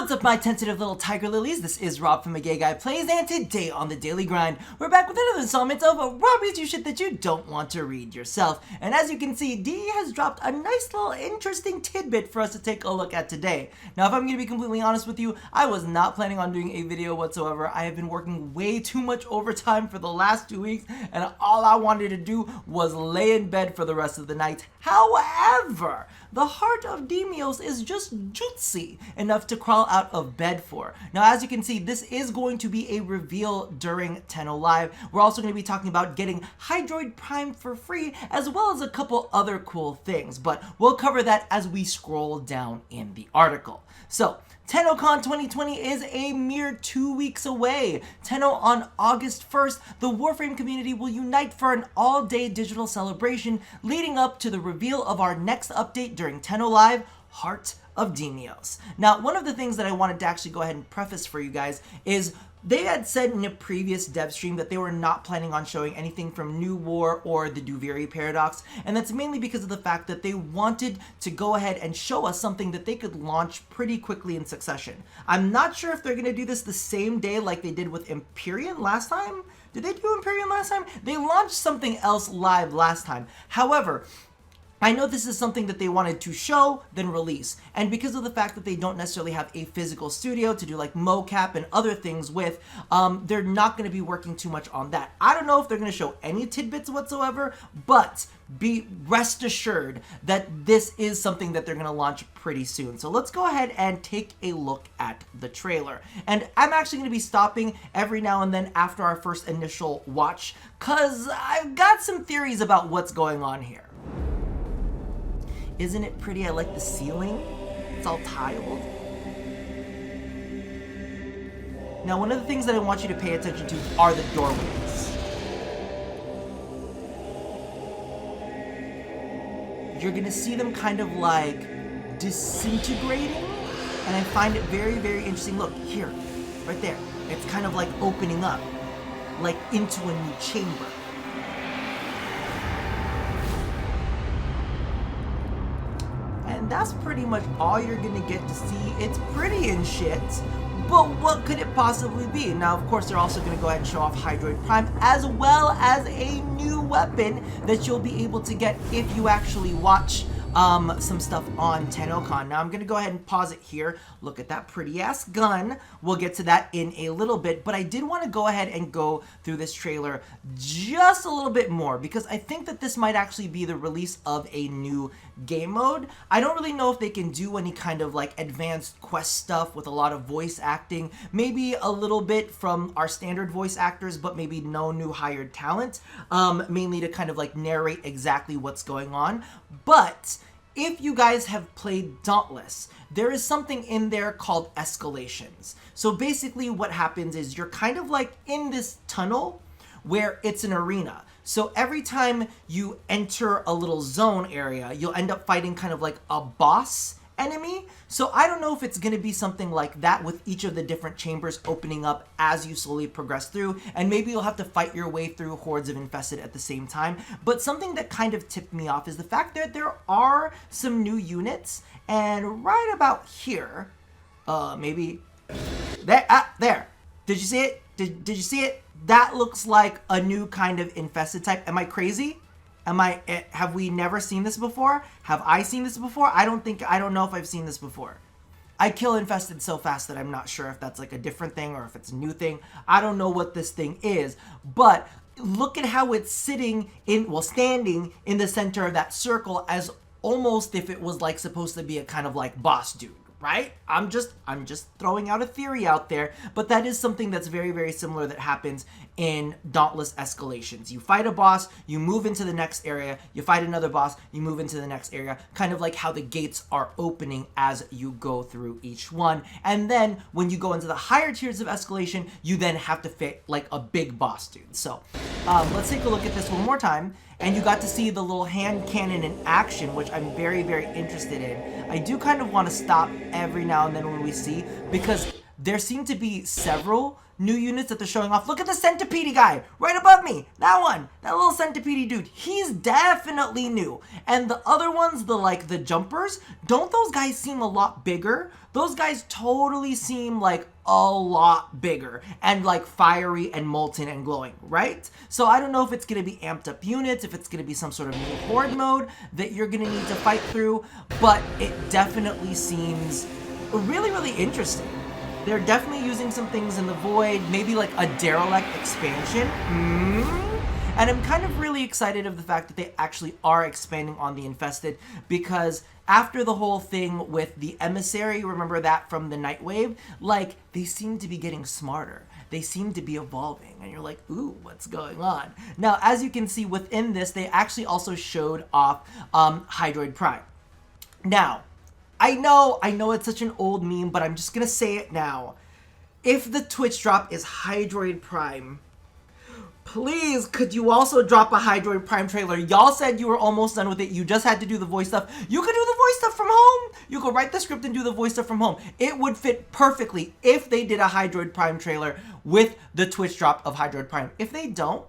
What's up, my tentative little tiger lilies? This is Rob from A Gay Guy Plays, and today on the Daily Grind, we're back with another installment of Rob Reads You Shit That You Don't Want to Read Yourself. And as you can see, D has dropped a nice little interesting tidbit for us to take a look at today. Now, if I'm going to be completely honest with you, I was not planning on doing a video whatsoever. I have been working way too much overtime for the last 2 weeks, and all I wanted to do was lay in bed for the rest of the night. However, the heart of Deimos is just juicy enough to crawl out of bed for. Now, as you can see, this is going to be a reveal during Tenno Live. We're also going to be talking about getting Hydroid Prime for free, as well as a couple other cool things, but we'll cover that as we scroll down in the article. So, TennoCon 2020 is a mere 2 weeks away. Tenno on August 1st, the Warframe community will unite for an all-day digital celebration leading up to the reveal of our next update during Tenno Live, Heart of Deimos. Now, one of the things that I wanted to actually go ahead and preface for you guys is they had said in a previous dev stream that they were not planning on showing anything from New War or the Duviri Paradox, and that's mainly because of the fact that they wanted to go ahead and show us something that they could launch pretty quickly in succession. I'm not sure if they're going to do this the same day like they did with Empyrean last time. Did they do Empyrean last time? They launched something else live last time. However, I know this is something that they wanted to show, then release. And because of the fact that they don't necessarily have a physical studio to do like mocap and other things with, they're not going to be working too much on that. I don't know if they're going to show any tidbits whatsoever, but be rest assured that this is something that they're going to launch pretty soon. So let's go ahead and take a look at the trailer. And I'm actually going to be stopping every now and then after our first initial watch, because I've got some theories about what's going on here. Isn't it pretty? I like the ceiling. It's all tiled. Now, one of the things that I want you to pay attention to are the doorways. You're gonna see them kind of like disintegrating, and I find it very, very interesting. Look, here, right there. It's kind of like opening up, like into a new chamber. That's pretty much all you're gonna get to see. It's pretty and shit, but what could it possibly be? Now, of course, they're also gonna go ahead and show off Hydroid Prime, as well as a new weapon that you'll be able to get if you actually watch some stuff on TennoCon. Now, I'm going to go ahead and pause it here. Look at that pretty-ass gun. We'll get to that in a little bit, but I did want to go ahead and go through this trailer just a little bit more, because I think that this might actually be the release of a new game mode. I don't really know if they can do any kind of like advanced quest stuff with a lot of voice acting, maybe a little bit from our standard voice actors, but maybe no new hired talent, mainly to kind of like narrate exactly what's going on. But if you guys have played Dauntless, there is something in there called escalations. So basically what happens is you're kind of like in this tunnel where it's an arena. So every time you enter a little zone area, you'll end up fighting kind of like a boss enemy. So I don't know if it's going to be something like that with each of the different chambers opening up as you slowly progress through, and maybe you'll have to fight your way through hordes of infested at the same time. But something that kind of tipped me off is the fact that there are some new units, and right about here, maybe there. Did you see it? Did you see it? That looks like a new kind of infested type. Am I crazy? Have we never seen this before? Have I seen this before? I don't know if I've seen this before. I kill infested so fast that I'm not sure if that's like a different thing or if it's a new thing. I don't know what this thing is, but look at how it's standing in the center of that circle, as almost if it was like supposed to be a kind of like boss dude. Right? I'm just throwing out a theory out there, but that is something that's very, very similar that happens in Dauntless escalations. You fight a boss, you move into the next area, you fight another boss, you move into the next area, kind of like how the gates are opening as you go through each one. And then when you go into the higher tiers of escalation, you then have to fit like a big boss dude. So let's take a look at this one more time. And you got to see the little hand cannon in action, which I'm very, very interested in. I do kind of want to stop every now and then when we see, because there seem to be several new units that they're showing off. Look at the Centipede guy right above me. That one, that little Centipede dude, he's definitely new. And the other ones, the jumpers, don't those guys seem a lot bigger? Those guys totally seem like a lot bigger and like fiery and molten and glowing, right? So I don't know if it's going to be amped up units, if it's going to be some sort of new horde mode that you're going to need to fight through, but it definitely seems really, really interesting. They're definitely using some things in the void, maybe like a derelict expansion. And I'm kind of really excited of the fact that they actually are expanding on the Infested, because after the whole thing with the Emissary, remember that from the Nightwave, like, they seem to be getting smarter. They seem to be evolving, and you're like, ooh, what's going on? Now, as you can see within this, they actually also showed off Hydroid Prime. Now, I know it's such an old meme, but I'm just gonna say it now. If the Twitch drop is Hydroid Prime, please, could you also drop a Hydroid Prime trailer? Y'all said you were almost done with it. You just had to do the voice stuff. You could do the voice stuff from home. You could write the script and do the voice stuff from home. It would fit perfectly if they did a Hydroid Prime trailer with the Twitch drop of Hydroid Prime. If they don't,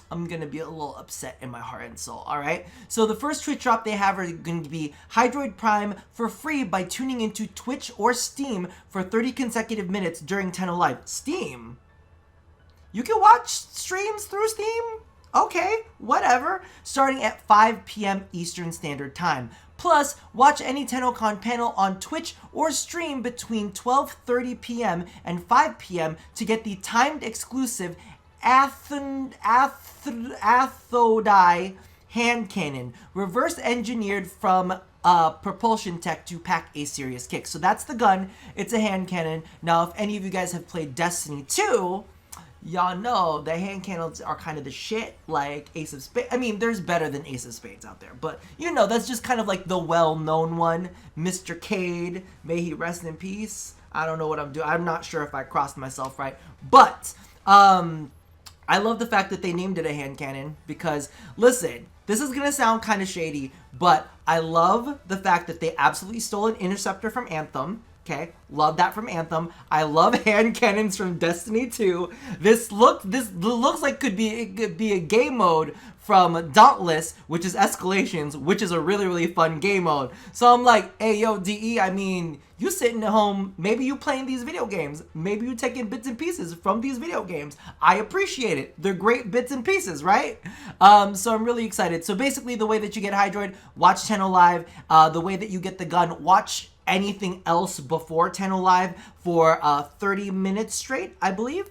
I'm going to be a little upset in my heart and soul, alright? So the first Twitch drop they have are going to be Hydroid Prime for free by tuning into Twitch or Steam for 30 consecutive minutes during Tenno Live. Steam? You can watch streams through Steam? Okay, whatever. Starting at 5 p.m. Eastern Standard Time. Plus, watch any TennoCon panel on Twitch or stream between 12:30 p.m. and 5 p.m. to get the timed exclusive Athodai hand cannon, reverse engineered from propulsion tech to pack a serious kick. So that's the gun. It's a hand cannon. Now, if any of you guys have played Destiny 2, y'all know the hand cannons are kind of the shit, like Ace of Spades. I mean, there's better than Ace of Spades out there, but you know, that's just kind of like the well-known one. Mr. Cade, may he rest in peace. I don't know what I'm doing. I'm not sure if I crossed myself right, but I love the fact that they named it a hand cannon because, listen, this is going to sound kind of shady, but I love the fact that they absolutely stole an interceptor from Anthem. Okay, love that from Anthem. I love hand cannons from Destiny 2. This looks like it could be a game mode from Dauntless, which is Escalations, which is a really, really fun game mode. So I'm like, hey, yo, DE, I mean, you sitting at home, maybe you playing these video games, maybe you taking bits and pieces from these video games. I appreciate it. They're great bits and pieces, right? So I'm really excited. So basically, the way that you get Hydroid, watch Tenno Live. The way that you get the gun, watch anything else before Tenno Live for 30 minutes straight, I believe.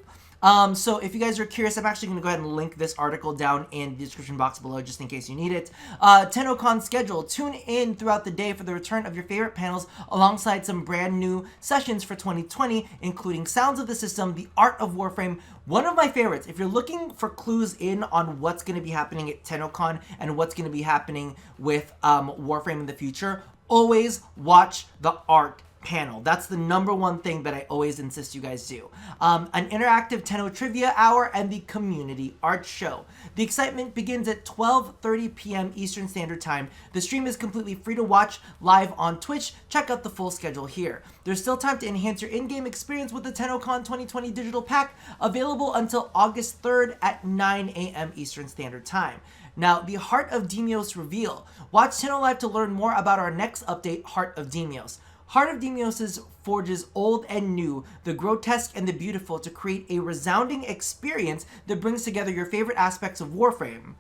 So if you guys are curious, I'm actually going to go ahead and link this article down in the description box below just in case you need it. TennoCon schedule. Tune in throughout the day for the return of your favorite panels alongside some brand new sessions for 2020, including Sounds of the System, The Art of Warframe, one of my favorites. If you're looking for clues in on what's going to be happening at TennoCon and what's going to be happening with Warframe in the future, always watch the art panel. That's the #1 thing that I always insist you guys do. An interactive Tenno trivia hour and the community art show. The excitement begins at 12:30 p.m. Eastern Standard Time. The stream is completely free to watch live on Twitch. Check out the full schedule here. There's still time to enhance your in-game experience with the TennoCon 2020 digital pack, available until August 3rd at 9 a.m. Eastern Standard Time. Now, the Heart of Deimos reveal. Watch Tenno Live to learn more about our next update, Heart of Deimos. Heart of Deimos forges old and new, the grotesque and the beautiful, to create a resounding experience that brings together your favorite aspects of Warframe.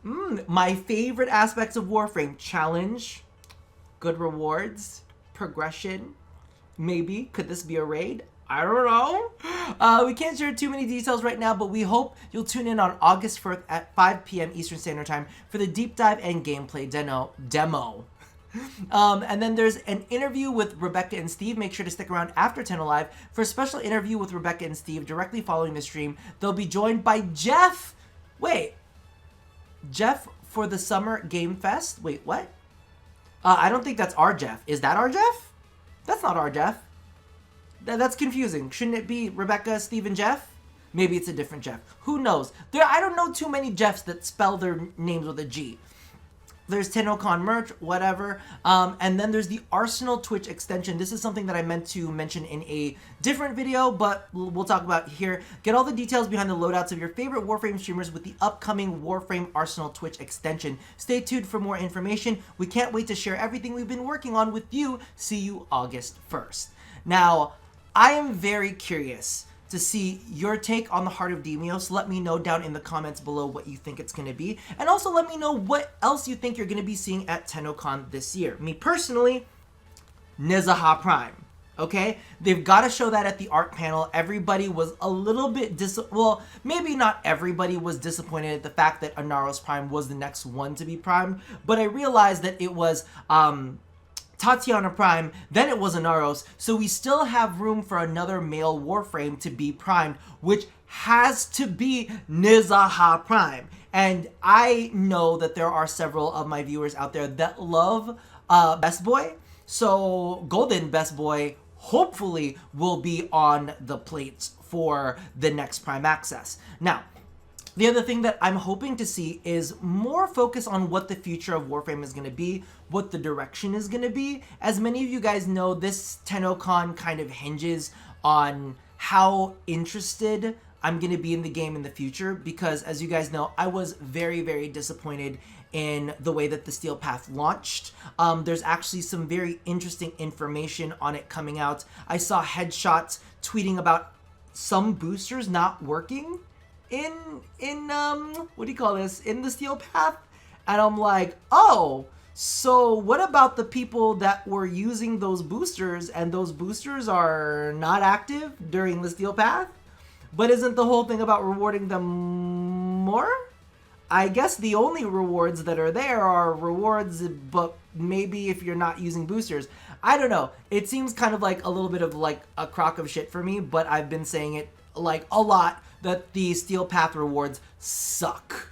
My favorite aspects of Warframe: challenge, good rewards, progression. Maybe, could this be a raid? I don't know. We can't share too many details right now, but we hope you'll tune in on August 4th at 5 p.m. Eastern Standard Time for the deep dive and gameplay demo. And then there's an interview with Rebecca and Steve. Make sure to stick around after Tenno Live for a special interview with Rebecca and Steve directly following the stream. They'll be joined by Jeff. Wait. Jeff for the Summer Game Fest? Wait, what? I don't think that's our Jeff. Is that our Jeff? That's not our Jeff. That's confusing. Shouldn't it be Rebecca, Steve, and Jeff? Maybe it's a different Jeff. Who knows? I don't know too many Jeffs that spell their names with a G. There's TennoCon merch, whatever. And then there's the Arsenal Twitch extension. This is something that I meant to mention in a different video, but we'll talk about here. Get all the details behind the loadouts of your favorite Warframe streamers with the upcoming Warframe Arsenal Twitch extension. Stay tuned for more information. We can't wait to share everything we've been working on with you. See you August 1st. Now, I am very curious to see your take on the Heart of Deimos. Let me know down in the comments below what you think it's going to be. And also let me know what else you think you're going to be seeing at TennoCon this year. Me personally, Hydroid Prime. Okay? They've got to show that at the art panel. Everybody was a little bit well, maybe not everybody was disappointed at the fact that Inaros Prime was the next one to be primed, but I realized that it was Tatiana Prime, then it was Inaros, so we still have room for another male Warframe to be primed, which has to be Hydroid Prime. And I know that there are several of my viewers out there that love Best Boy, so Golden Best Boy hopefully will be on the plates for the next Prime Access. Now, the other thing that I'm hoping to see is more focus on what the future of Warframe is going to be, what the direction is going to be. As many of you guys know, this TennoCon kind of hinges on how interested I'm going to be in the game in the future, because as you guys know, I was very, very disappointed in the way that the Steel Path launched. There's actually some very interesting information on it coming out. I saw headshots tweeting about some boosters not working in what do you call this, in the Steel Path, and I'm like, oh, so what about the people that were using those boosters and those boosters are not active during the Steel Path? But isn't the whole thing about rewarding them more? I guess the only rewards that are there are rewards, but maybe if you're not using boosters. I don't know. It seems kind of like a little bit of like a crock of shit for me, but I've been saying it like a lot that the Steel Path rewards suck.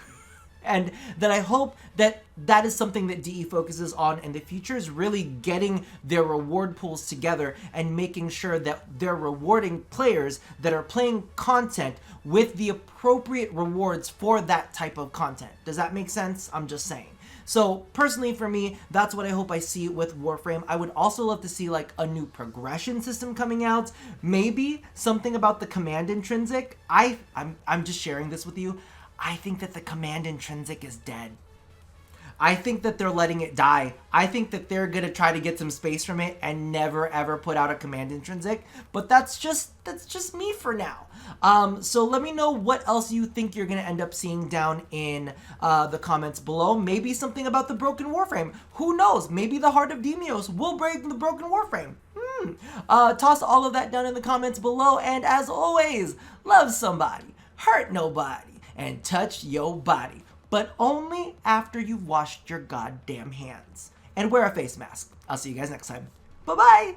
And that I hope that that is something that DE focuses on in the future, is really getting their reward pools together and making sure that they're rewarding players that are playing content with the appropriate rewards for that type of content. Does that make sense? I'm just saying. So personally for me, that's what I hope I see with Warframe. I would also love to see like a new progression system coming out. Maybe something about the command intrinsic. I'm just sharing this with you. I think that the command intrinsic is dead. I think that they're letting it die. I think that they're gonna try to get some space from it and never ever put out a command intrinsic. But that's just me for now. So let me know what else you think you're gonna end up seeing down in the comments below. Maybe something about the broken Warframe. Who knows? Maybe the Heart of Deimos will break the broken Warframe. Toss all of that down in the comments below. And as always, love somebody, hurt nobody, and touch your body, but only after you've washed your goddamn hands. And wear a face mask. I'll see you guys next time. Bye-bye!